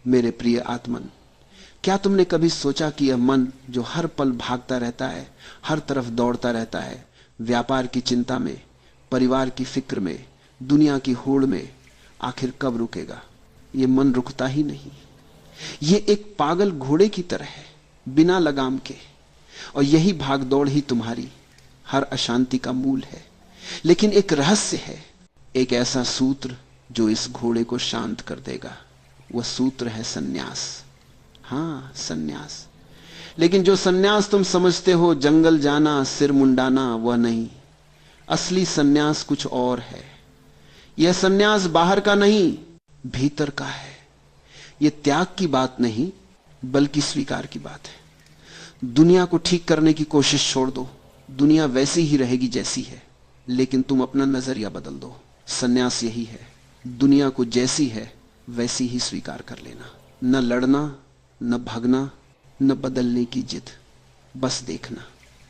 मेरे प्रिय आत्मन, क्या तुमने कभी सोचा कि यह मन जो हर पल भागता रहता है, हर तरफ दौड़ता रहता है, व्यापार की चिंता में, परिवार की फिक्र में, दुनिया की होड़ में, आखिर कब रुकेगा? यह मन रुकता ही नहीं। यह एक पागल घोड़े की तरह है, बिना लगाम के। और यही भागदौड़ ही तुम्हारी हर अशांति का मूल है। लेकिन एक रहस्य है, एक ऐसा सूत्र जो इस घोड़े को शांत कर देगा। वह सूत्र है सन्यास। हां, सन्यास। लेकिन जो सन्यास तुम समझते हो, जंगल जाना, सिर मुंडाना, वह नहीं। असली सन्यास कुछ और है। यह सन्यास बाहर का नहीं, भीतर का है। यह त्याग की बात नहीं, बल्कि स्वीकार की बात है। दुनिया को ठीक करने की कोशिश छोड़ दो, दुनिया वैसी ही रहेगी जैसी है, लेकिन तुम अपना नजरिया बदल दो। सन्यास यही है, दुनिया को जैसी है वैसी ही स्वीकार कर लेना। न लड़ना, न भागना, न बदलने की जिद, बस देखना,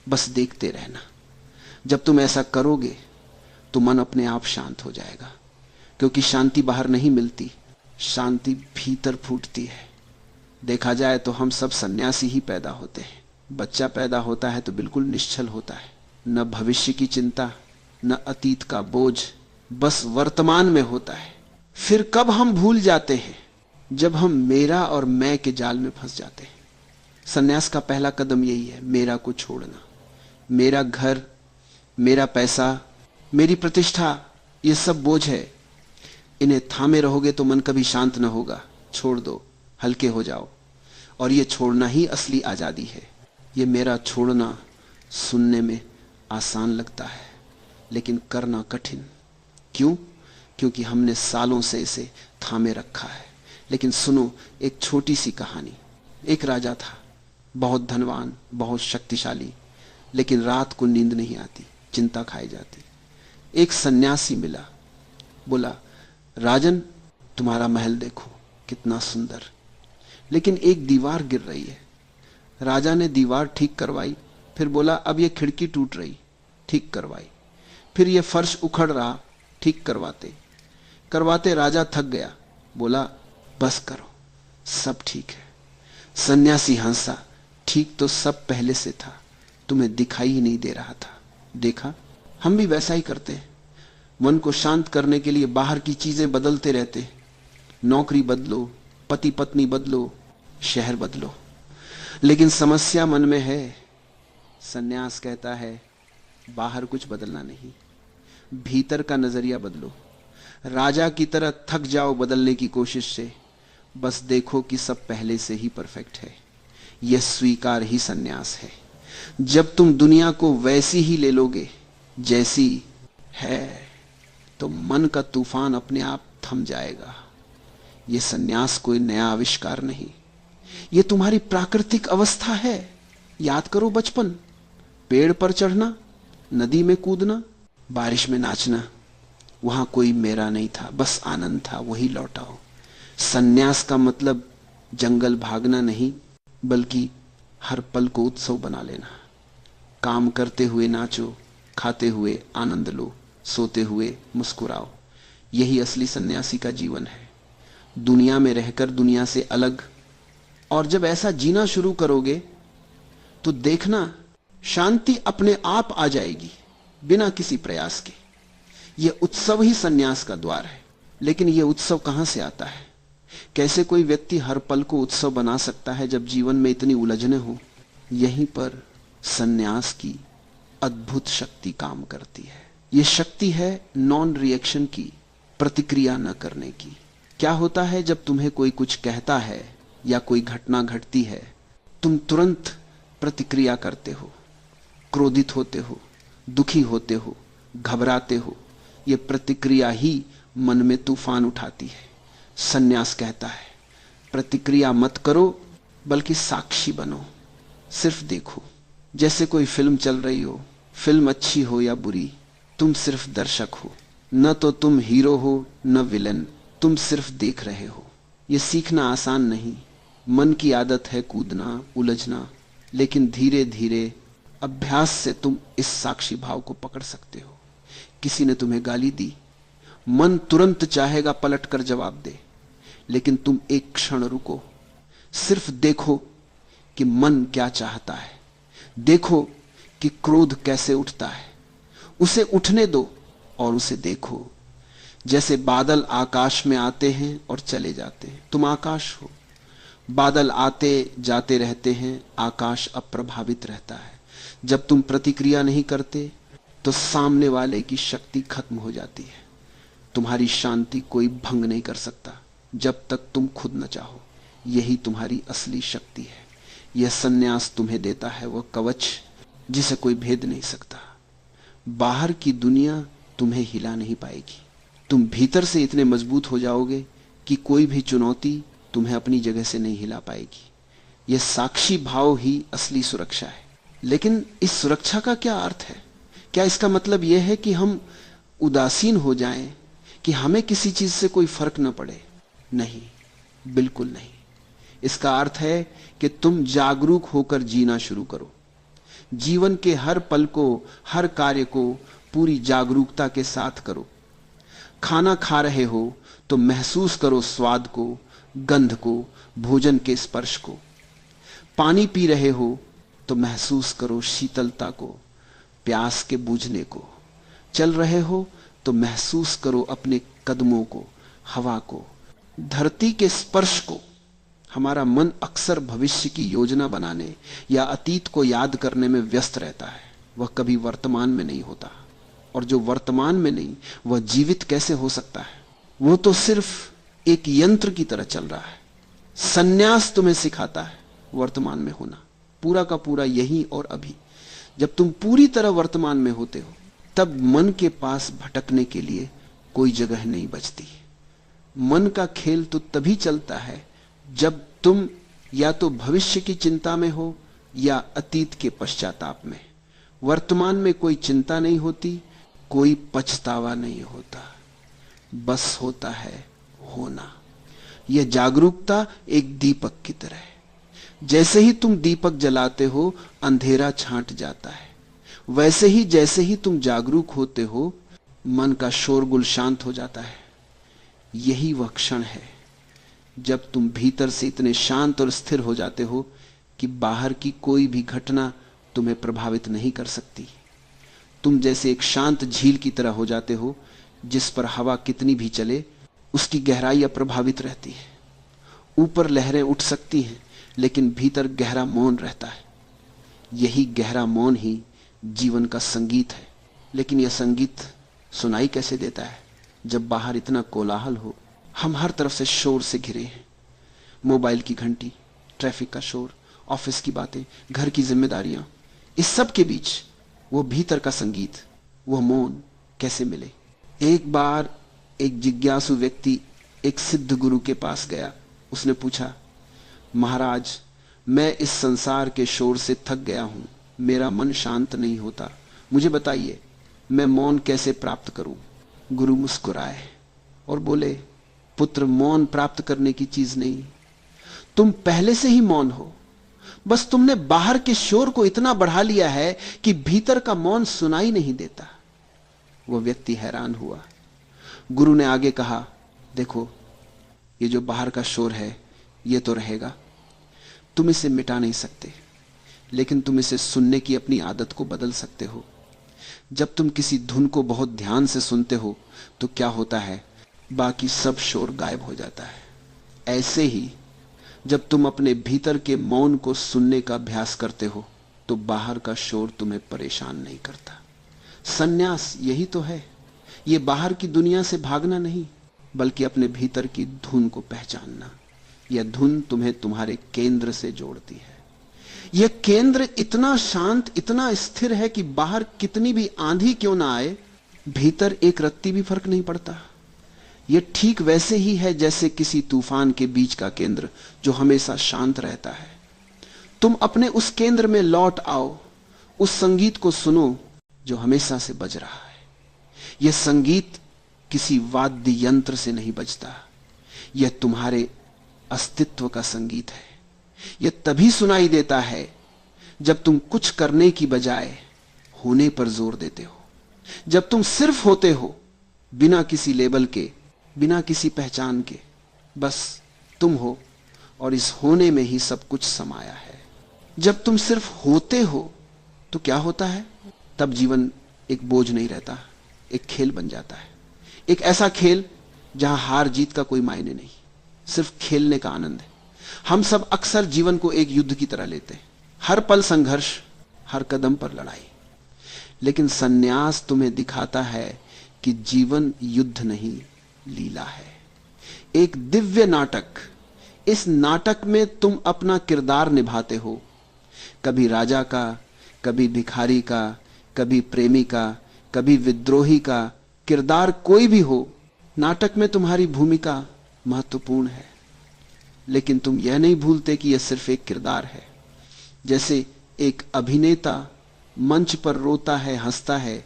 बस देखते रहना। जब तुम ऐसा करोगे तो मन अपने आप शांत हो जाएगा, क्योंकि शांति बाहर नहीं मिलती, शांति भीतर फूटती है। देखा जाए तो हम सब सन्यासी ही पैदा होते हैं। बच्चा पैदा होता है तो बिल्कुल निश्चल होता है, न भविष्य की चिंता, न अतीत का बोझ, बस वर्तमान में होता है। फिर कब हम भूल जाते हैं? जब हम मेरा और मैं के जाल में फंस जाते हैं। सन्यास का पहला कदम यही है, मेरा को छोड़ना। मेरा घर, मेरा पैसा, मेरी प्रतिष्ठा, ये सब बोझ है। इन्हें थामे रहोगे तो मन कभी शांत न होगा। छोड़ दो, हल्के हो जाओ। और ये छोड़ना ही असली आजादी है। ये मेरा छोड़ना सुनने में आसान लगता है, लेकिन करना कठिन। क्यों? क्योंकि हमने सालों से इसे थामे रखा है। लेकिन सुनो एक छोटी सी कहानी। एक राजा था, बहुत धनवान, बहुत शक्तिशाली, लेकिन रात को नींद नहीं आती, चिंता खाई जाती। एक सन्यासी मिला, बोला, राजन तुम्हारा महल देखो कितना सुंदर, लेकिन एक दीवार गिर रही है। राजा ने दीवार ठीक करवाई, फिर बोला अब यह खिड़की टूट रही, ठीक करवाई। फिर यह फर्श उखड़ रहा, ठीक करवाते करवाते राजा थक गया, बोला बस करो, सब ठीक है। सन्यासी हंसा, ठीक तो सब पहले से था, तुम्हें दिखाई ही नहीं दे रहा था। देखा, हम भी वैसा ही करते हैं। मन को शांत करने के लिए बाहर की चीजें बदलते रहते। नौकरी बदलो, पति पत्नी बदलो, शहर बदलो, लेकिन समस्या मन में है। सन्यास कहता है बाहर कुछ बदलना नहीं, भीतर का नजरिया बदलो। राजा की तरह थक जाओ बदलने की कोशिश से, बस देखो कि सब पहले से ही परफेक्ट है। यह स्वीकार ही सन्यास है। जब तुम दुनिया को वैसी ही ले लोगे जैसी है, तो मन का तूफान अपने आप थम जाएगा। यह सन्यास कोई नया आविष्कार नहीं, यह तुम्हारी प्राकृतिक अवस्था है। याद करो बचपन, पेड़ पर चढ़ना, नदी में कूदना, बारिश में नाचना। वहां कोई मेरा नहीं था, बस आनंद था, वही लौटाओ। सन्यास का मतलब जंगल भागना नहीं, बल्कि हर पल को उत्सव बना लेना। काम करते हुए नाचो, खाते हुए आनंद लो, सोते हुए मुस्कुराओ। यही असली सन्यासी का जीवन है। दुनिया में रहकर दुनिया से अलग। और जब ऐसा जीना शुरू करोगे तो देखना शांति अपने आप आ जाएगी, बिना किसी प्रयास के। यह उत्सव ही सन्यास का द्वार है। लेकिन यह उत्सव कहां से आता है? कैसे कोई व्यक्ति हर पल को उत्सव बना सकता है जब जीवन में इतनी उलझने हो? यहीं पर सन्यास की अद्भुत शक्ति काम करती है। यह शक्ति है नॉन रिएक्शन की, प्रतिक्रिया न करने की। क्या होता है जब तुम्हें कोई कुछ कहता है या कोई घटना घटती है, तुम तुरंत प्रतिक्रिया करते हो, क्रोधित होते हो, दुखी होते हो, घबराते हो। यह प्रतिक्रिया ही मन में तूफान उठाती है। सन्यास कहता है प्रतिक्रिया मत करो, बल्कि साक्षी बनो, सिर्फ देखो। जैसे कोई फिल्म चल रही हो, फिल्म अच्छी हो या बुरी, तुम सिर्फ दर्शक हो। न तो तुम हीरो हो न विलन, तुम सिर्फ देख रहे हो। यह सीखना आसान नहीं, मन की आदत है कूदना, उलझना, लेकिन धीरे धीरे अभ्यास से तुम इस साक्षी भाव को पकड़ सकते हो। किसी ने तुम्हें गाली दी, मन तुरंत चाहेगा पलट कर जवाब दे, लेकिन तुम एक क्षण रुको, सिर्फ देखो कि मन क्या चाहता है, देखो कि क्रोध कैसे उठता है, उसे उठने दो और उसे देखो। जैसे बादल आकाश में आते हैं और चले जाते हैं, तुम आकाश हो, बादल आते जाते रहते हैं, आकाश अप्रभावित रहता है। जब तुम प्रतिक्रिया नहीं करते तो सामने वाले की शक्ति खत्म हो जाती है। तुम्हारी शांति कोई भंग नहीं कर सकता जब तक तुम खुद न चाहो। यही तुम्हारी असली शक्ति है। यह सन्यास तुम्हें देता है वह कवच जिसे कोई भेद नहीं सकता। बाहर की दुनिया तुम्हें हिला नहीं पाएगी। तुम भीतर से इतने मजबूत हो जाओगे कि कोई भी चुनौती तुम्हें अपनी जगह से नहीं हिला पाएगी। यह साक्षी भाव ही असली सुरक्षा है। लेकिन इस सुरक्षा का क्या अर्थ है? क्या इसका मतलब यह है कि हम उदासीन हो जाएं, कि हमें किसी चीज से कोई फर्क न पड़े? नहीं, बिल्कुल नहीं। इसका अर्थ है कि तुम जागरूक होकर जीना शुरू करो। जीवन के हर पल को, हर कार्य को पूरी जागरूकता के साथ करो। खाना खा रहे हो तो महसूस करो स्वाद को, गंध को, भोजन के स्पर्श को। पानी पी रहे हो तो महसूस करो शीतलता को, प्यास के बुझने को। चल रहे हो तो महसूस करो अपने कदमों को, हवा को, धरती के स्पर्श को। हमारा मन अक्सर भविष्य की योजना बनाने या अतीत को याद करने में व्यस्त रहता है। वह कभी वर्तमान में नहीं होता, और जो वर्तमान में नहीं वह जीवित कैसे हो सकता है? वो तो सिर्फ एक यंत्र की तरह चल रहा है। सन्यास तुम्हें सिखाता है वर्तमान में होना, पूरा का पूरा यही और अभी। जब तुम पूरी तरह वर्तमान में होते हो तब मन के पास भटकने के लिए कोई जगह नहीं बचती। मन का खेल तो तभी चलता है जब तुम या तो भविष्य की चिंता में हो या अतीत के पश्चाताप में। वर्तमान में कोई चिंता नहीं होती, कोई पछतावा नहीं होता, बस होता है होना। यह जागरूकता एक दीपक की तरह है। जैसे ही तुम दीपक जलाते हो अंधेरा छांट जाता है। वैसे ही जैसे ही तुम जागरूक होते हो मन का शोरगुल शांत हो जाता है। यही वह क्षण है जब तुम भीतर से इतने शांत और स्थिर हो जाते हो कि बाहर की कोई भी घटना तुम्हें प्रभावित नहीं कर सकती। तुम जैसे एक शांत झील की तरह हो जाते हो जिस पर हवा कितनी भी चले उसकी गहराई अप्रभावित रहती है। ऊपर लहरें उठ सकती हैं लेकिन भीतर गहरा मौन रहता है। यही गहरा मौन ही जीवन का संगीत है। लेकिन यह संगीत सुनाई कैसे देता है जब बाहर इतना कोलाहल हो? हम हर तरफ से शोर से घिरे हैं। मोबाइल की घंटी, ट्रैफिक का शोर, ऑफिस की बातें, घर की जिम्मेदारियां, इस सब के बीच वो भीतर का संगीत, वो मौन कैसे मिले? एक बार एक जिज्ञासु व्यक्ति एक सिद्ध गुरु के पास गया। उसने पूछा, महाराज, मैं इस संसार के शोर से थक गया हूं, मेरा मन शांत नहीं होता, मुझे बताइए मैं मौन कैसे प्राप्त करूं? गुरु मुस्कुराए और बोले, पुत्र, मौन प्राप्त करने की चीज नहीं, तुम पहले से ही मौन हो। बस तुमने बाहर के शोर को इतना बढ़ा लिया है कि भीतर का मौन सुनाई नहीं देता। वह व्यक्ति हैरान हुआ। गुरु ने आगे कहा, देखो, ये जो बाहर का शोर है ये तो रहेगा, तुम इसे मिटा नहीं सकते, लेकिन तुम इसे सुनने की अपनी आदत को बदल सकते हो। जब तुम किसी धुन को बहुत ध्यान से सुनते हो तो क्या होता है, बाकी सब शोर गायब हो जाता है। ऐसे ही जब तुम अपने भीतर के मौन को सुनने का अभ्यास करते हो तो बाहर का शोर तुम्हें परेशान नहीं करता। सन्यास यही तो है, ये बाहर की दुनिया से भागना नहीं, बल्कि अपने भीतर की धुन को पहचानना। यह धुन तुम्हें तुम्हारे केंद्र से जोड़ती है। यह केंद्र इतना शांत, इतना स्थिर है कि बाहर कितनी भी आंधी क्यों ना आए, भीतर एक रत्ती भी फर्क नहीं पड़ता। यह ठीक वैसे ही है जैसे किसी तूफान के बीच का केंद्र जो हमेशा शांत रहता है। तुम अपने उस केंद्र में लौट आओ, उस संगीत को सुनो जो हमेशा से बज रहा है। यह संगीत किसी वाद्य यंत्र से नहीं बजता, यह तुम्हारे अस्तित्व का संगीत है। यह तभी सुनाई देता है जब तुम कुछ करने की बजाय होने पर जोर देते हो, जब तुम सिर्फ होते हो, बिना किसी लेबल के, बिना किसी पहचान के। बस तुम हो और इस होने में ही सब कुछ समाया है। जब तुम सिर्फ होते हो तो क्या होता है? तब जीवन एक बोझ नहीं रहता, एक खेल बन जाता है। एक ऐसा खेल जहां हार जीत का कोई मायने नहीं, सिर्फ खेलने का आनंद है। हम सब अक्सर जीवन को एक युद्ध की तरह लेते हैं, हर पल संघर्ष, हर कदम पर लड़ाई। लेकिन सन्यास तुम्हें दिखाता है कि जीवन युद्ध नहीं, लीला है, एक दिव्य नाटक। इस नाटक में तुम अपना किरदार निभाते हो, कभी राजा का, कभी भिखारी का, कभी प्रेमी का, कभी विद्रोही का। किरदार कोई भी हो, नाटक में तुम्हारी भूमिका महत्वपूर्ण है। लेकिन तुम यह नहीं भूलते कि यह सिर्फ एक किरदार है। जैसे एक अभिनेता मंच पर रोता है, हंसता है,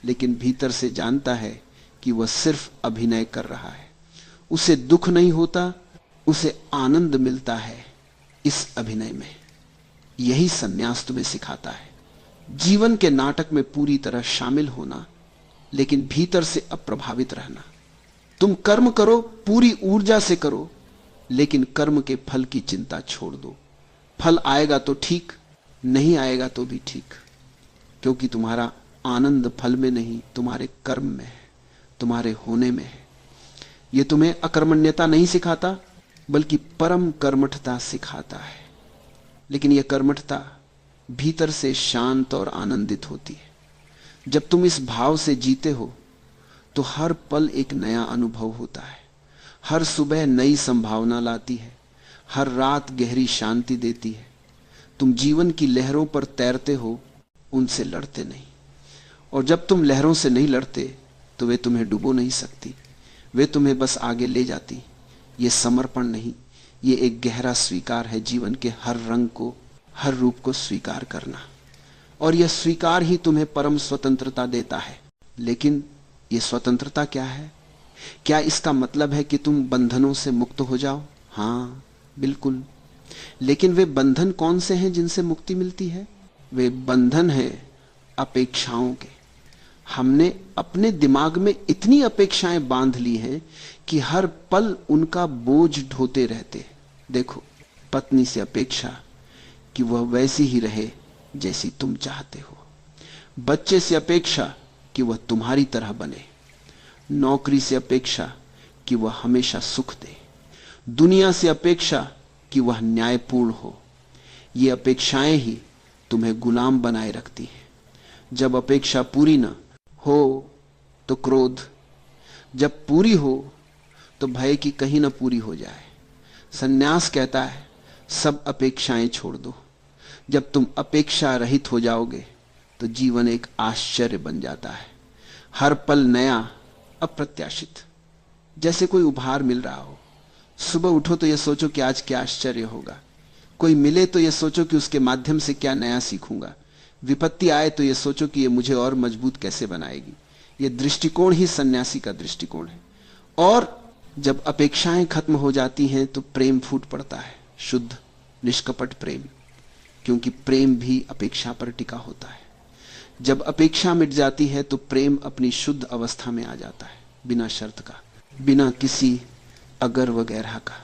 लेकिन भीतर से जानता है कि वह सिर्फ अभिनय कर रहा है। उसे दुख नहीं होता, उसे आनंद मिलता है इस अभिनय में। यही सन्यास तुम्हें सिखाता है, जीवन के नाटक में पूरी तरह शामिल होना, लेकिन भीतर से अप्रभावित रहना। तुम कर्म करो, पूरी ऊर्जा से करो, लेकिन कर्म के फल की चिंता छोड़ दो। फल आएगा तो ठीक, नहीं आएगा तो भी ठीक, क्योंकि तुम्हारा आनंद फल में नहीं, तुम्हारे कर्म में है, तुम्हारे होने में है। यह तुम्हें अकर्मण्यता नहीं सिखाता, बल्कि परम कर्मठता सिखाता है। लेकिन यह कर्मठता भीतर से शांत और आनंदित होती है। जब तुम इस भाव से जीते हो तो हर पल एक नया अनुभव होता है। हर सुबह नई संभावना लाती है, हर रात गहरी शांति देती है। तुम जीवन की लहरों पर तैरते हो, उनसे लड़ते नहीं। और जब तुम लहरों से नहीं लड़ते तो वे तुम्हें डुबो नहीं सकती, वे तुम्हें बस आगे ले जाती। ये समर्पण नहीं, ये एक गहरा स्वीकार है, जीवन के हर रंग को, हर रूप को स्वीकार करना। और यह स्वीकार ही तुम्हें परम स्वतंत्रता देता है। लेकिन यह स्वतंत्रता क्या है? क्या इसका मतलब है कि तुम बंधनों से मुक्त हो जाओ? हां, बिल्कुल। लेकिन वे बंधन कौन से हैं जिनसे मुक्ति मिलती है? वे बंधन हैं अपेक्षाओं के। हमने अपने दिमाग में इतनी अपेक्षाएं बांध ली हैं कि हर पल उनका बोझ ढोते रहते। देखो, पत्नी से अपेक्षा कि वह वैसी ही रहे जैसी तुम चाहते हो, बच्चे से अपेक्षा कि वह तुम्हारी तरह बने, नौकरी से अपेक्षा कि वह हमेशा सुख दे, दुनिया से अपेक्षा कि वह न्यायपूर्ण हो। ये अपेक्षाएं ही तुम्हें गुलाम बनाए रखती हैं। जब अपेक्षा पूरी न हो तो क्रोध, जब पूरी हो तो भय कि कहीं ना पूरी हो जाए। सन्यास कहता है सब अपेक्षाएं छोड़ दो। जब तुम अपेक्षा रहित हो जाओगे तो जीवन एक आश्चर्य बन जाता है, हर पल नया, अप्रत्याशित, जैसे कोई उपहार मिल रहा हो। सुबह उठो तो यह सोचो कि आज क्या आश्चर्य होगा, कोई मिले तो यह सोचो कि उसके माध्यम से क्या नया सीखूंगा, विपत्ति आए तो यह सोचो कि यह मुझे और मजबूत कैसे बनाएगी। यह दृष्टिकोण ही सन्यासी का दृष्टिकोण है। और जब अपेक्षाएं खत्म हो जाती हैं तो प्रेम फूट पड़ता है, शुद्ध निष्कपट प्रेम, क्योंकि प्रेम भी अपेक्षा पर टिका होता है। जब अपेक्षा मिट जाती है तो प्रेम अपनी शुद्ध अवस्था में आ जाता है, बिना शर्त का, बिना किसी अगर वगैरह का।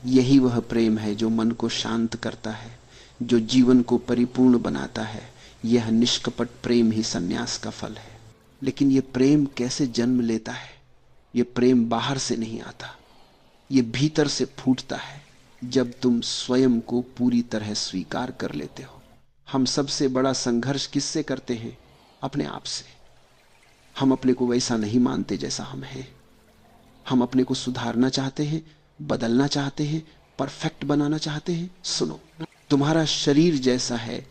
यही वह प्रेम है जो मन को शांत करता है, जो जीवन को परिपूर्ण बनाता है। यह निष्कपट प्रेम ही सन्यास का फल है। लेकिन यह प्रेम कैसे जन्म लेता है? यह प्रेम बाहर से नहीं आता, यह भीतर से फूटता है जब तुम स्वयं को पूरी तरह स्वीकार कर लेते हो। हम सबसे बड़ा संघर्ष किससे करते हैं? अपने आप से। हम अपने को वैसा नहीं मानते जैसा हम हैं। हम अपने को सुधारना चाहते हैं, बदलना चाहते हैं, परफेक्ट बनाना चाहते हैं। सुनो, तुम्हारा शरीर जैसा है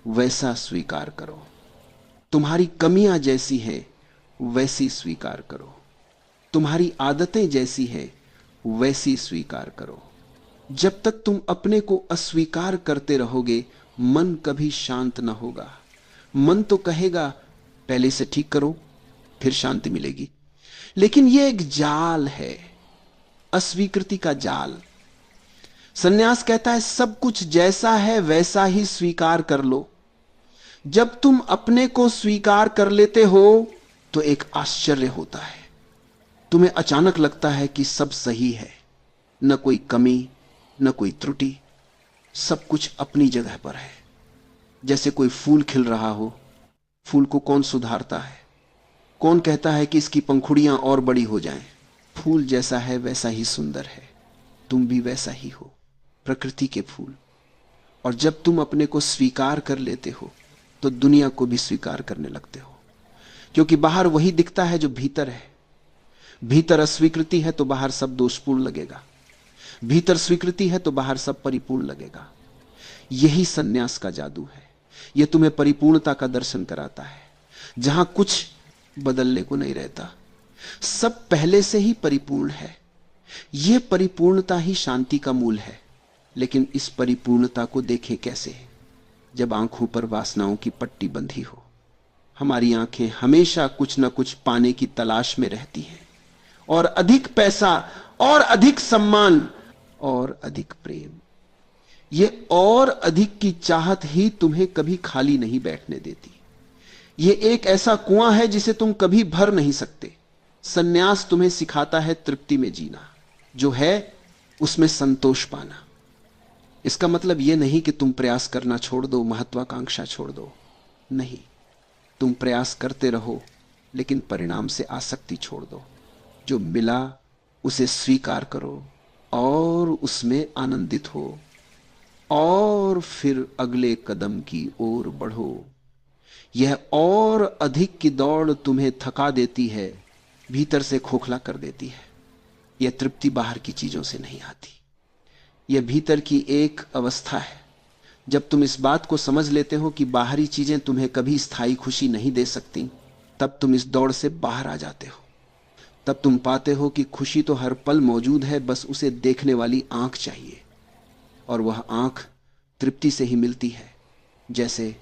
वैसा स्वीकार करो, तुम्हारी कमियां जैसी है वैसी स्वीकार करो, तुम्हारी आदतें जैसी है वैसी स्वीकार करो। जब तक तुम अपने को अस्वीकार करते रहोगे, मन कभी शांत ना होगा। मन तो कहेगा पहले से ठीक करो, फिर शांति मिलेगी। लेकिन यह एक जाल है, अस्वीकृति का जाल। सन्यास कहता है सब कुछ जैसा है वैसा ही स्वीकार कर लो। जब तुम अपने को स्वीकार कर लेते हो तो एक आश्चर्य होता है। तुम्हें अचानक लगता है कि सब सही है, न कोई कमी, न कोई त्रुटि, सब कुछ अपनी जगह पर है। जैसे कोई फूल खिल रहा हो, फूल को कौन सुधारता है? कौन कहता है कि इसकी पंखुड़ियां और बड़ी हो जाएं? फूल जैसा है वैसा ही सुंदर है। तुम भी वैसा ही हो, प्रकृति के फूल। और जब तुम अपने को स्वीकार कर लेते हो तो दुनिया को भी स्वीकार करने लगते हो, क्योंकि बाहर वही दिखता है जो भीतर है। भीतर अस्वीकृति है तो बाहर सब दोषपूर्ण लगेगा, भीतर स्वीकृति है तो बाहर सब परिपूर्ण लगेगा। यही सन्यास का जादू है। यह तुम्हें परिपूर्णता का दर्शन कराता है, जहां कुछ बदलने को नहीं रहता, सब पहले से ही परिपूर्ण है। यह परिपूर्णता ही शांति का मूल है। लेकिन इस परिपूर्णता को देखें कैसे? जब आंखों पर वासनाओं की पट्टी बंधी हो। हमारी आंखें हमेशा कुछ न कुछ पाने की तलाश में रहती हैं, और अधिक पैसा, और अधिक सम्मान, और अधिक प्रेम। यह और अधिक की चाहत ही तुम्हें कभी खाली नहीं बैठने देती। यह एक ऐसा कुआं है जिसे तुम कभी भर नहीं सकते। सन्यास तुम्हें सिखाता है तृप्ति में जीना, जो है उसमें संतोष पाना। इसका मतलब यह नहीं कि तुम प्रयास करना छोड़ दो, महत्वाकांक्षा छोड़ दो। नहीं, तुम प्रयास करते रहो, लेकिन परिणाम से आसक्ति छोड़ दो। जो मिला उसे स्वीकार करो और उसमें आनंदित हो, और फिर अगले कदम की ओर बढ़ो। यह और अधिक की दौड़ तुम्हें थका देती है, भीतर से खोखला कर देती है। यह तृप्ति बाहर की चीजों से नहीं आती, यह भीतर की एक अवस्था है। जब तुम इस बात को समझ लेते हो कि बाहरी चीजें तुम्हें कभी स्थायी खुशी नहीं दे सकती, तब तुम इस दौड़ से बाहर आ जाते हो। तब तुम पाते हो कि खुशी तो हर पल मौजूद है, बस उसे देखने वाली आंख चाहिए, और वह आंख तृप्ति से ही मिलती है। जैसे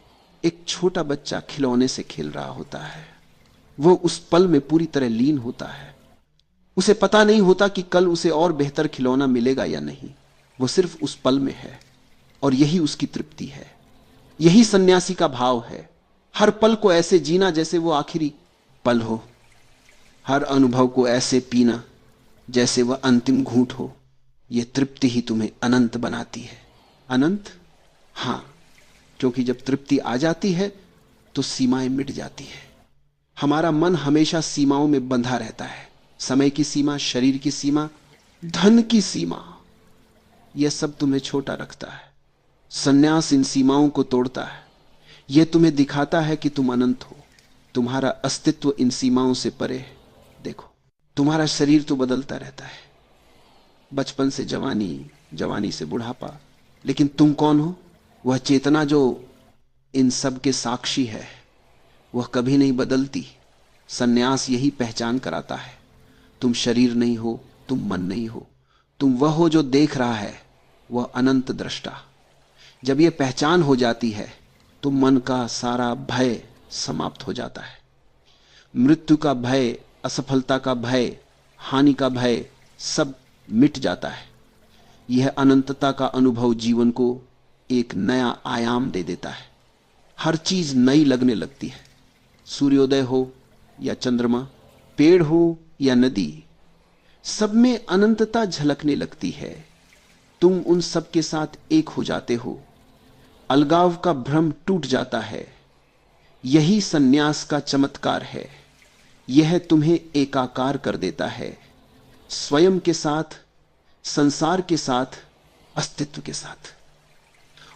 एक छोटा बच्चा खिलौने से खेल रहा होता है, वो उस पल में पूरी तरह लीन होता है। उसे पता नहीं होता कि कल उसे और बेहतर खिलौना मिलेगा या नहीं, वो सिर्फ उस पल में है, और यही उसकी तृप्ति है। यही सन्यासी का भाव है। हर पल को ऐसे जीना जैसे वो आखिरी पल हो, हर अनुभव को ऐसे पीना जैसे वह अंतिम घूंट हो। यह तृप्ति ही तुम्हें अनंत बनाती है। अनंत? हां, क्योंकि जब तृप्ति आ जाती है तो सीमाएं मिट जाती है। हमारा मन हमेशा सीमाओं में बंधा रहता है। समय की सीमा, शरीर की सीमा, धन की सीमा, यह सब तुम्हें छोटा रखता है। सन्यास इन सीमाओं को तोड़ता है। यह तुम्हें दिखाता है कि तुम अनंत हो, तुम्हारा अस्तित्व इन सीमाओं से परे है। देखो, तुम्हारा शरीर तो बदलता रहता है, बचपन से जवानी, जवानी से बुढ़ापा, लेकिन तुम कौन हो? वह चेतना जो इन सब के साक्षी है, वह कभी नहीं बदलती। सन्यास यही पहचान कराता है। तुम शरीर नहीं हो, तुम मन नहीं हो, तुम वह हो जो देख रहा है, वह अनंत दृष्टा। जब यह पहचान हो जाती है तो मन का सारा भय समाप्त हो जाता है। मृत्यु का भय, असफलता का भय, हानि का भय, सब मिट जाता है। यह अनंतता का अनुभव जीवन को एक नया आयाम दे देता है। हर चीज नई लगने लगती है। सूर्योदय हो या चंद्रमा, पेड़ हो या नदी, सब में अनंतता झलकने लगती है। तुम उन सब के साथ एक हो जाते हो। अलगाव का भ्रम टूट जाता है। यही सन्यास का चमत्कार है। यह तुम्हें एकाकार कर देता है, स्वयं के साथ, संसार के साथ, अस्तित्व के साथ।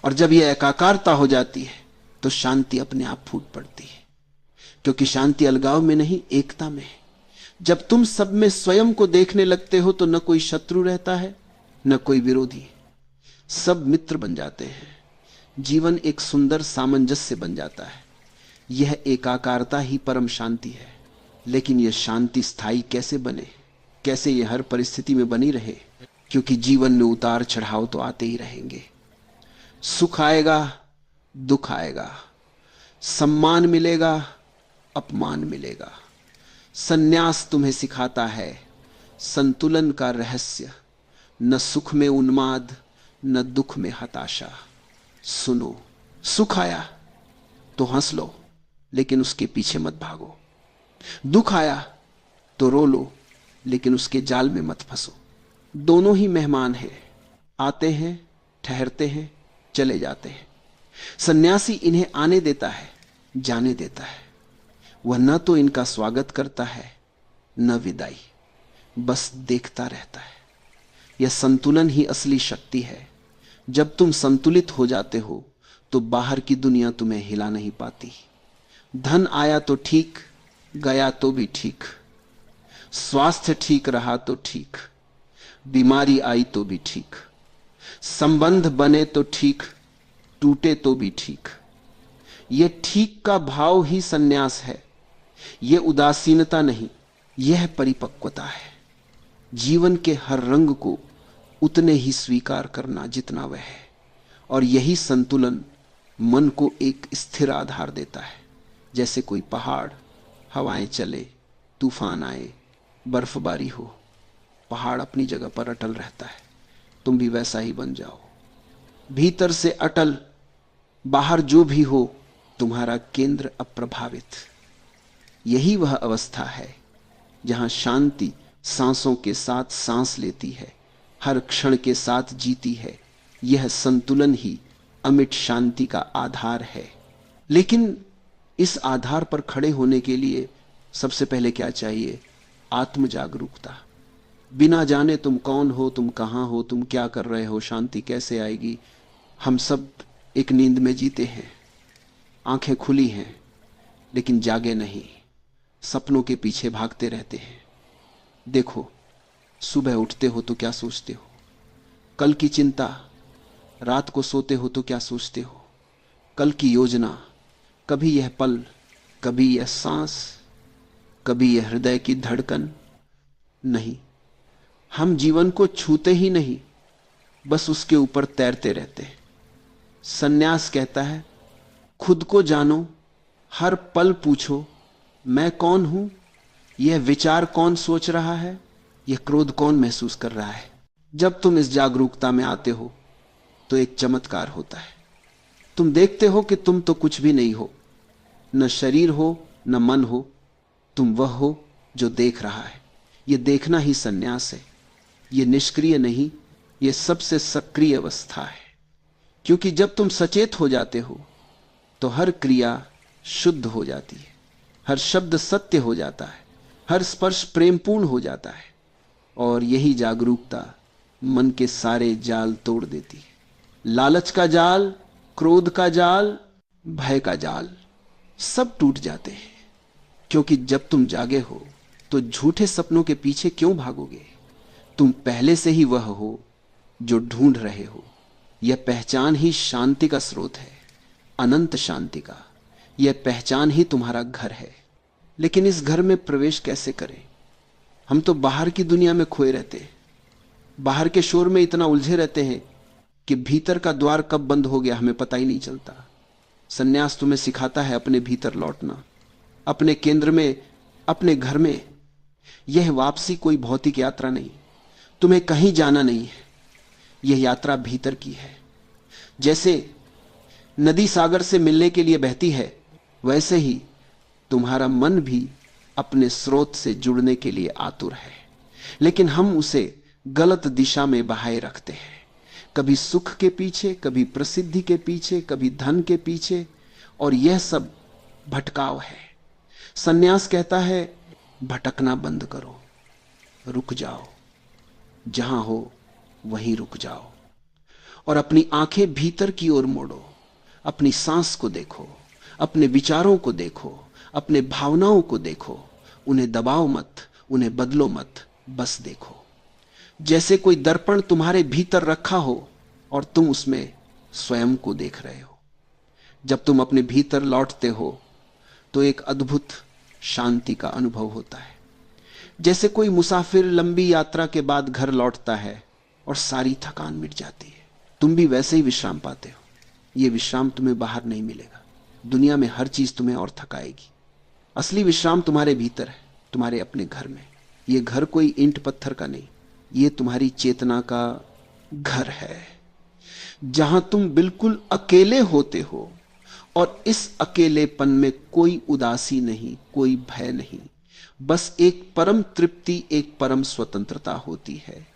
और जब यह एकाकारता हो जाती है तो शांति अपने आप फूट पड़ती है, क्योंकि शांति अलगाव में नहीं, एकता में है। जब तुम सब में स्वयं को देखने लगते हो तो न कोई शत्रु रहता है, न कोई विरोधी, सब मित्र बन जाते हैं। जीवन एक सुंदर सामंजस्य बन जाता है। यह एकाकारता ही परम शांति है। लेकिन यह शांति स्थायी कैसे बने, कैसे यह हर परिस्थिति में बनी रहे? क्योंकि जीवन में उतार चढ़ाव तो आते ही रहेंगे। सुख आएगा, दुख आएगा, सम्मान मिलेगा, अपमान मिलेगा। सन्यास तुम्हें सिखाता है संतुलन का रहस्य, न सुख में उन्माद, न दुख में हताशा। सुनो, सुख आया तो हंस लो, लेकिन उसके पीछे मत भागो। दुख आया तो रो लो, लेकिन उसके जाल में मत फंसो। दोनों ही मेहमान हैं, आते हैं, ठहरते हैं, चले जाते हैं। सन्यासी इन्हें आने देता है, जाने देता है। वह न तो इनका स्वागत करता है, न विदाई, बस देखता रहता है। यह संतुलन ही असली शक्ति है। जब तुम संतुलित हो जाते हो तो बाहर की दुनिया तुम्हें हिला नहीं पाती। धन आया तो ठीक, गया तो भी ठीक, स्वास्थ्य ठीक रहा तो ठीक, बीमारी आई तो भी ठीक, संबंध बने तो ठीक, टूटे तो भी ठीक। यह ठीक का भाव ही सन्यास है। यह उदासीनता नहीं, यह परिपक्वता है। जीवन के हर रंग को उतने ही स्वीकार करना जितना वह है, और यही संतुलन मन को एक स्थिर आधार देता है। जैसे कोई पहाड़, हवाएं चले, तूफान आए, बर्फबारी हो, पहाड़ अपनी जगह पर अटल रहता है। तुम भी वैसा ही बन जाओ, भीतर से अटल, बाहर जो भी हो तुम्हारा केंद्र अप्रभावित। यही वह अवस्था है जहां शांति सांसों के साथ सांस लेती है, हर क्षण के साथ जीती है। यह संतुलन ही अमिट शांति का आधार है। लेकिन इस आधार पर खड़े होने के लिए सबसे पहले क्या चाहिए? आत्म जागरूकता। बिना जाने तुम कौन हो, तुम कहां हो, तुम क्या कर रहे हो, शांति कैसे आएगी? हम सब एक नींद में जीते हैं, आंखें खुली हैं लेकिन जागे नहीं, सपनों के पीछे भागते रहते हैं। देखो, सुबह उठते हो तो क्या सोचते हो? कल की चिंता। रात को सोते हो तो क्या सोचते हो? कल की योजना। कभी यह पल, कभी यह सांस, कभी यह हृदय की धड़कन। नहीं, हम जीवन को छूते ही नहीं, बस उसके ऊपर तैरते रहते हैं। सन्यास कहता है, खुद को जानो, हर पल पूछो मैं कौन हूं, यह विचार कौन सोच रहा है, यह क्रोध कौन महसूस कर रहा है। जब तुम इस जागरूकता में आते हो तो एक चमत्कार होता है। तुम देखते हो कि तुम तो कुछ भी नहीं हो, न शरीर हो न मन हो, तुम वह हो जो देख रहा है। यह देखना ही सन्यास है। यह निष्क्रिय नहीं, यह सबसे सक्रिय अवस्था है। क्योंकि जब तुम सचेत हो जाते हो तो हर क्रिया शुद्ध हो जाती है, हर शब्द सत्य हो जाता है, हर स्पर्श प्रेमपूर्ण हो जाता है। और यही जागरूकता मन के सारे जाल तोड़ देती है। लालच का जाल, क्रोध का जाल, भय का जाल, सब टूट जाते हैं। क्योंकि जब तुम जागे हो तो झूठे सपनों के पीछे क्यों भागोगे? तुम पहले से ही वह हो जो ढूंढ रहे हो। यह पहचान ही शांति का स्रोत है, अनंत शांति का। यह पहचान ही तुम्हारा घर है। लेकिन इस घर में प्रवेश कैसे करें? हम तो बाहर की दुनिया में खोए रहते हैं, बाहर के शोर में इतना उलझे रहते हैं कि भीतर का द्वार कब बंद हो गया हमें पता ही नहीं चलता। सन्यास तुम्हें सिखाता है अपने भीतर लौटना, अपने केंद्र में, अपने घर में। यह वापसी कोई भौतिक यात्रा नहीं, तुम्हें कहीं जाना नहीं है, यह यात्रा भीतर की है। जैसे नदी सागर से मिलने के लिए बहती है, वैसे ही तुम्हारा मन भी अपने स्रोत से जुड़ने के लिए आतुर है। लेकिन हम उसे गलत दिशा में बहाए रखते हैं, कभी सुख के पीछे, कभी प्रसिद्धि के पीछे, कभी धन के पीछे, और यह सब भटकाव है। सन्यास कहता है, भटकना बंद करो, रुक जाओ, जहां हो वहीं रुक जाओ और अपनी आंखें भीतर की ओर मोड़ो। अपनी सांस को देखो, अपने विचारों को देखो, अपने भावनाओं को देखो। उन्हें दबाओ मत, उन्हें बदलो मत, बस देखो। जैसे कोई दर्पण तुम्हारे भीतर रखा हो और तुम उसमें स्वयं को देख रहे हो। जब तुम अपने भीतर लौटते हो तो एक अद्भुत शांति का अनुभव होता है। जैसे कोई मुसाफिर लंबी यात्रा के बाद घर लौटता है और सारी थकान मिट जाती है। तुम भी वैसे ही विश्राम पाते हो। यह विश्राम तुम्हें बाहर नहीं मिलेगा। दुनिया में हर चीज तुम्हें और थकाएगी। असली विश्राम तुम्हारे भीतर है, तुम्हारे अपने घर में। यह घर कोई ईंट पत्थर का नहीं, यह तुम्हारी चेतना का घर है, जहां तुम बिल्कुल अकेले होते हो। और इस अकेलेपन में कोई उदासी नहीं, कोई भय नहीं, बस एक परम तृप्ति, एक परम स्वतंत्रता होती है।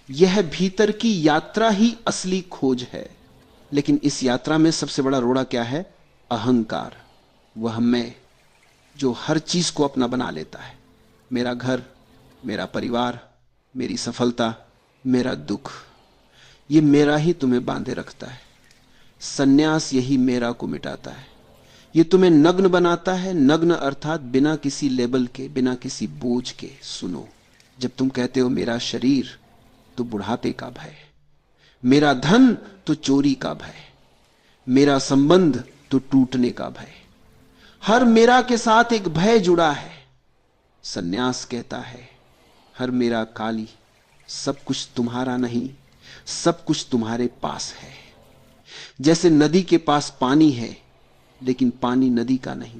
यह भीतर की यात्रा ही असली खोज है। लेकिन इस यात्रा में सबसे बड़ा रोड़ा क्या है? अहंकार। वह मैं जो हर चीज को अपना बना लेता है। मेरा घर, मेरा परिवार, मेरी सफलता, मेरा दुख, ये मेरा ही तुम्हें बांधे रखता है। सन्यास यही मेरा को मिटाता है। ये तुम्हें नग्न बनाता है। नग्न अर्थात बिना किसी लेबल के, बिना किसी बोझ के। सुनो, जब तुम कहते हो मेरा शरीर, तो बुढ़ापे का भय, मेरा धन तो चोरी का भय, मेरा संबंध तो टूटने का भय। हर मेरा के साथ एक भय जुड़ा है। सन्यास कहता है हर मेरा काली, सब कुछ तुम्हारा नहीं, सब कुछ तुम्हारे पास है। जैसे नदी के पास पानी है लेकिन पानी नदी का नहीं,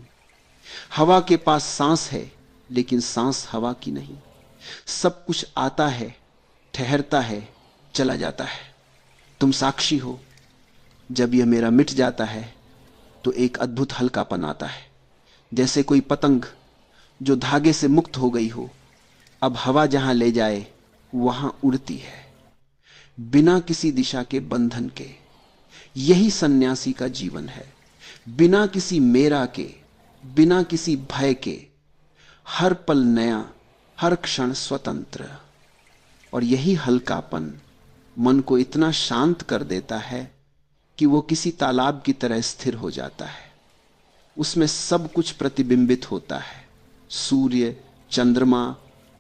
हवा के पास सांस है लेकिन सांस हवा की नहीं। सब कुछ आता है, ठहरता है, चला जाता है। तुम साक्षी हो। जब यह मेरा मिट जाता है तो एक अद्भुत हल्कापन आता है, जैसे कोई पतंग जो धागे से मुक्त हो गई हो, अब हवा जहां ले जाए वहां उड़ती है, बिना किसी दिशा के बंधन के। यही सन्यासी का जीवन है। बिना किसी मेरा के, बिना किसी भय के, हर पल नया, हर क्षण स्वतंत्र। और यही हल्कापन मन को इतना शांत कर देता है कि वो किसी तालाब की तरह स्थिर हो जाता है। उसमें सब कुछ प्रतिबिंबित होता है, सूर्य, चंद्रमा,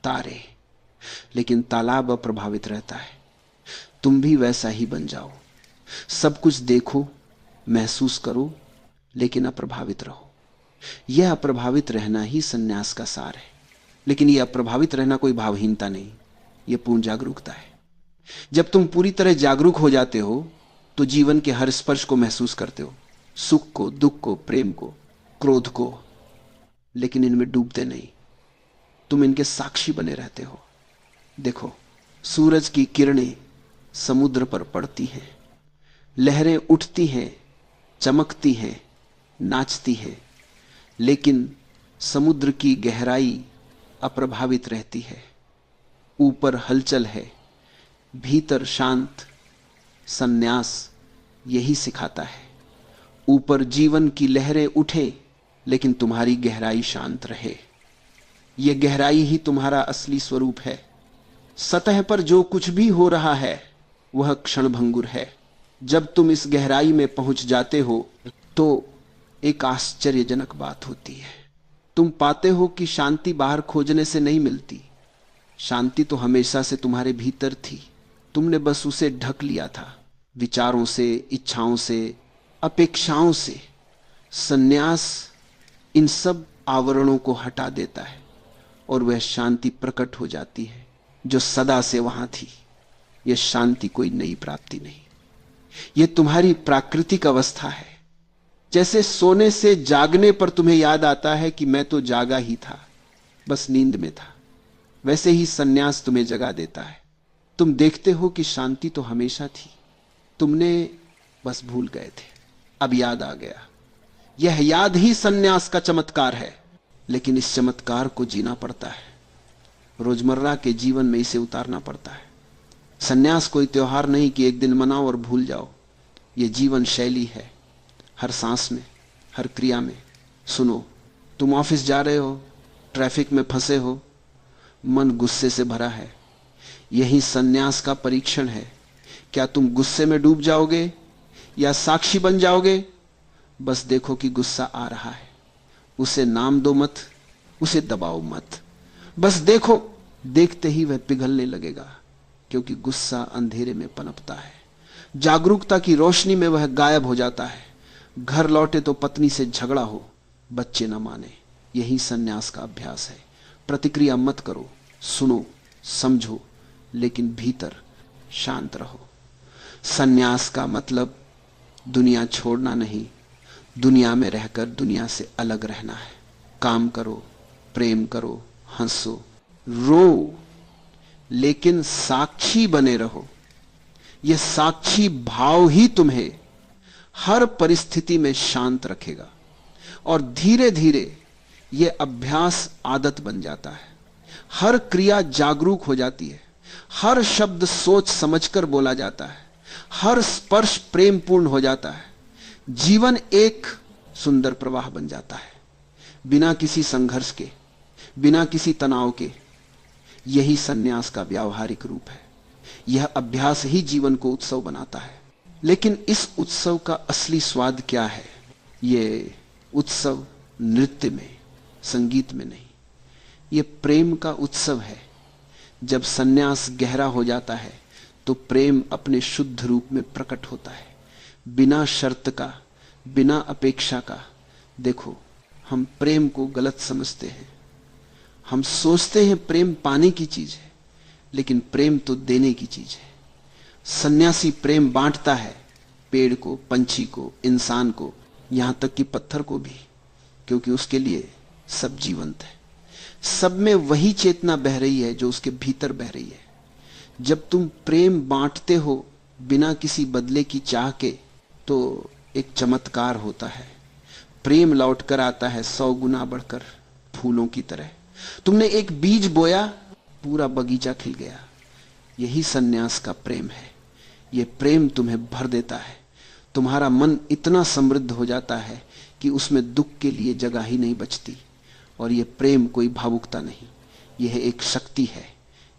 तारे, लेकिन तालाब अप्रभावित रहता है। तुम भी वैसा ही बन जाओ। सब कुछ देखो, महसूस करो, लेकिन अप्रभावित रहो। यह अप्रभावित रहना ही सन्यास का सार है। लेकिन यह अप्रभावित रहना कोई भावहीनता नहीं, यह पूर्ण जागरूकता है। जब तुम पूरी तरह जागरूक हो जाते हो तो जीवन के हर स्पर्श को महसूस करते हो, सुख को, दुख को, प्रेम को, क्रोध को, लेकिन इनमें डूबते नहीं। तुम इनके साक्षी बने रहते हो। देखो, सूरज की किरणें समुद्र पर पड़ती हैं, लहरें उठती हैं, चमकती हैं, नाचती हैं, लेकिन समुद्र की गहराई अप्रभावित रहती है। ऊपर हलचल है, भीतर शांत। सन्यास यही सिखाता है। ऊपर जीवन की लहरें उठे लेकिन तुम्हारी गहराई शांत रहे। यह गहराई ही तुम्हारा असली स्वरूप है। सतह पर जो कुछ भी हो रहा है वह क्षणभंगुर है। जब तुम इस गहराई में पहुंच जाते हो तो एक आश्चर्यजनक बात होती है। तुम पाते हो कि शांति बाहर खोजने से नहीं मिलती। शांति तो हमेशा से तुम्हारे भीतर थी, तुमने बस उसे ढक लिया था, विचारों से, इच्छाओं से, अपेक्षाओं से। सन्यास इन सब आवरणों को हटा देता है और वह शांति प्रकट हो जाती है जो सदा से वहां थी। यह शांति कोई नई प्राप्ति नहीं, यह तुम्हारी प्राकृतिक अवस्था है। जैसे सोने से जागने पर तुम्हें याद आता है कि मैं तो जागा ही था, बस नींद में था, वैसे ही सन्यास तुम्हें जगा देता है। तुम देखते हो कि शांति तो हमेशा थी, तुमने बस भूल गए थे, अब याद आ गया। यह याद ही सन्यास का चमत्कार है। लेकिन इस चमत्कार को जीना पड़ता है, रोजमर्रा के जीवन में इसे उतारना पड़ता है। सन्यास कोई त्योहार नहीं कि एक दिन मनाओ और भूल जाओ। यह जीवन शैली है, हर सांस में, हर क्रिया में। सुनो, तुम ऑफिस जा रहे हो, ट्रैफिक में फंसे हो, मन गुस्से से भरा है, यही सन्यास का परीक्षण है। क्या तुम गुस्से में डूब जाओगे या साक्षी बन जाओगे? बस देखो कि गुस्सा आ रहा है, उसे नाम दो मत, उसे दबाओ मत, बस देखो। देखते ही वह पिघलने लगेगा, क्योंकि गुस्सा अंधेरे में पनपता है, जागरूकता की रोशनी में वह गायब हो जाता है। घर लौटे तो पत्नी से झगड़ा हो, बच्चे न माने। यही सन्यास का अभ्यास है। प्रतिक्रिया मत करो, सुनो, समझो, लेकिन भीतर शांत रहो। सन्यास का मतलब दुनिया छोड़ना नहीं, दुनिया में रहकर दुनिया से अलग रहना है। काम करो, प्रेम करो, हंसो, रो, लेकिन साक्षी बने रहो। यह साक्षी भाव ही तुम्हें हर परिस्थिति में शांत रखेगा। और धीरे धीरे यह अभ्यास आदत बन जाता है। हर क्रिया जागरूक हो जाती है। हर शब्द सोच समझकर बोला जाता है, हर स्पर्श प्रेम पूर्ण हो जाता है, जीवन एक सुंदर प्रवाह बन जाता है, बिना किसी संघर्ष के, बिना किसी तनाव के। यही सन्यास का व्यावहारिक रूप है। यह अभ्यास ही जीवन को उत्सव बनाता है। लेकिन इस उत्सव का असली स्वाद क्या है? ये उत्सव नृत्य में, संगीत में नहीं, ये प्रेम का उत्सव है। जब सन्यास गहरा हो जाता है तो प्रेम अपने शुद्ध रूप में प्रकट होता है, बिना शर्त का, बिना अपेक्षा का। देखो, हम प्रेम को गलत समझते हैं। हम सोचते हैं प्रेम पाने की चीज है, लेकिन प्रेम तो देने की चीज है। सन्यासी प्रेम बांटता है, पेड़ को, पंछी को, इंसान को, यहां तक कि पत्थर को भी, क्योंकि उसके लिए सब जीवंत है। सब में वही चेतना बह रही है जो उसके भीतर बह रही है। जब तुम प्रेम बांटते हो बिना किसी बदले की चाह के, तो एक चमत्कार होता है। प्रेम लौटकर आता है 100 गुना बढ़कर, फूलों की तरह। तुमने एक बीज बोया, पूरा बगीचा खिल गया। यही सन्यास का प्रेम है। यह प्रेम तुम्हें भर देता है। तुम्हारा मन इतना समृद्ध हो जाता है कि उसमें दुख के लिए जगह ही नहीं बचती। और यह प्रेम कोई भावुकता नहीं, यह एक शक्ति है।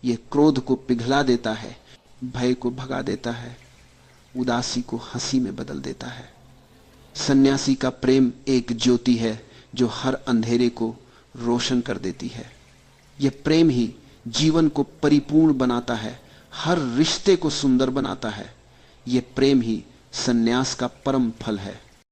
यह क्रोध को पिघला देता है, भय को भगा देता है, उदासी को हंसी में बदल देता है। सन्यासी का प्रेम एक ज्योति है जो हर अंधेरे को रोशन कर देती है। यह प्रेम ही जीवन को परिपूर्ण बनाता है, हर रिश्ते को सुंदर बनाता है। यह प्रेम ही सन्यास का परम फल है।